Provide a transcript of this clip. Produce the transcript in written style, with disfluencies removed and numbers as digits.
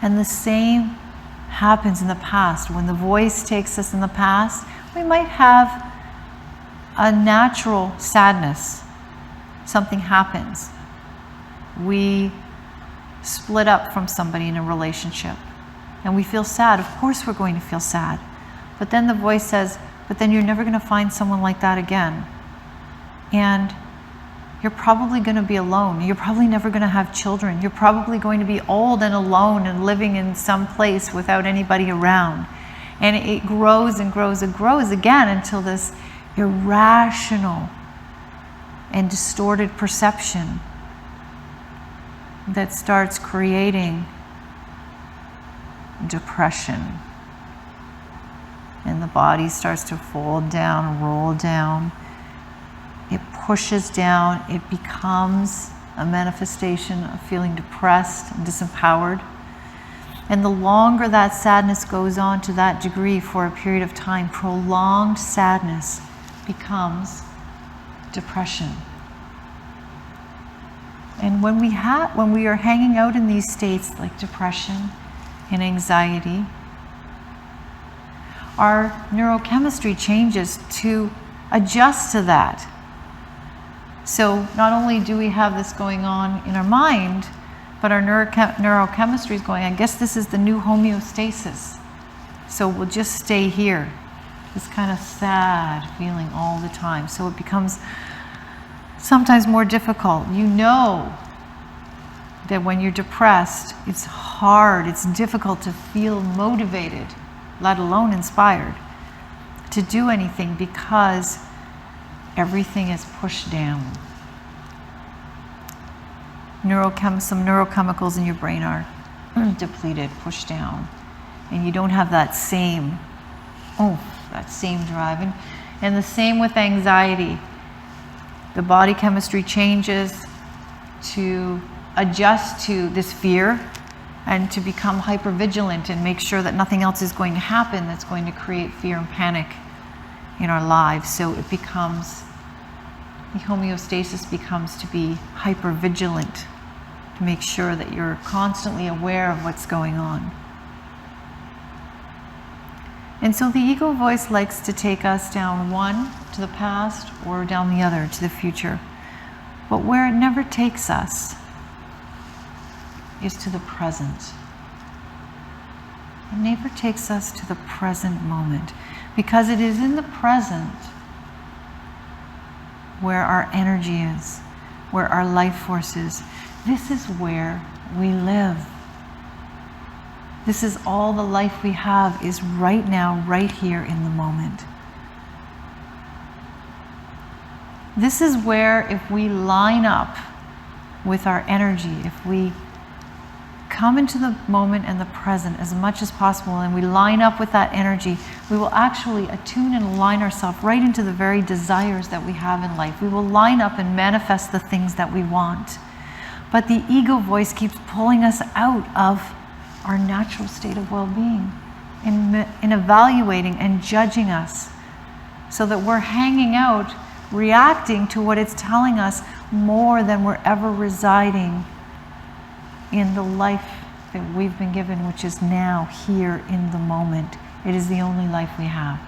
And the same happens in the past. When the voice takes us in the past, we might have a natural sadness. Something happens. We split up from somebody in a relationship and we feel sad. Of course we're going to feel sad. But then the voice says, but then you're never going to find someone like that again. And you're probably going to be alone. You're probably never going to have children. You're probably going to be old and alone and living in some place without anybody around. And it grows and grows and grows again until this irrational and distorted perception that starts creating depression. And the body starts to fold down, roll down. It pushes down. It becomes a manifestation of feeling depressed and disempowered. And the longer that sadness goes on to that degree for a period of time, prolonged sadness becomes depression. And when we are hanging out in these states like depression and anxiety, our neurochemistry changes to adjust to that. So not only do we have this going on in our mind, but our neurochemistry is going, I guess this is the new homeostasis. So we'll just stay here. This kind of sad feeling all the time. So it becomes sometimes more difficult. You know that when you're depressed, it's hard, it's difficult to feel motivated, let alone inspired, to do anything because everything is pushed down. Some neurochemicals in your brain are depleted, pushed down, and you don't have that same drive. And the same with anxiety. The body chemistry changes to adjust to this fear and to become hypervigilant and make sure that nothing else is going to happen that's going to create fear and panic in our lives. So it becomes, the homeostasis becomes to be hypervigilant, to make sure that you're constantly aware of what's going on. And so the ego voice likes to take us down one to the past or down the other to the future. But where it never takes us is to the present. It never takes us to the present moment, because it is in the present where our energy is, where our life force is. This is where we live. This is all the life we have, is right now, right here in the moment. This is where, if we line up with our energy, if we come into the moment and the present as much as possible, and we line up with that energy, we will actually attune and align ourselves right into the very desires that we have in life. We will line up and manifest the things that we want. But the ego voice keeps pulling us out of our natural state of well-being, in evaluating and judging us, so that we're hanging out, reacting to what it's telling us more than we're ever residing in the life that we've been given, which is now, here in the moment. It is the only life we have.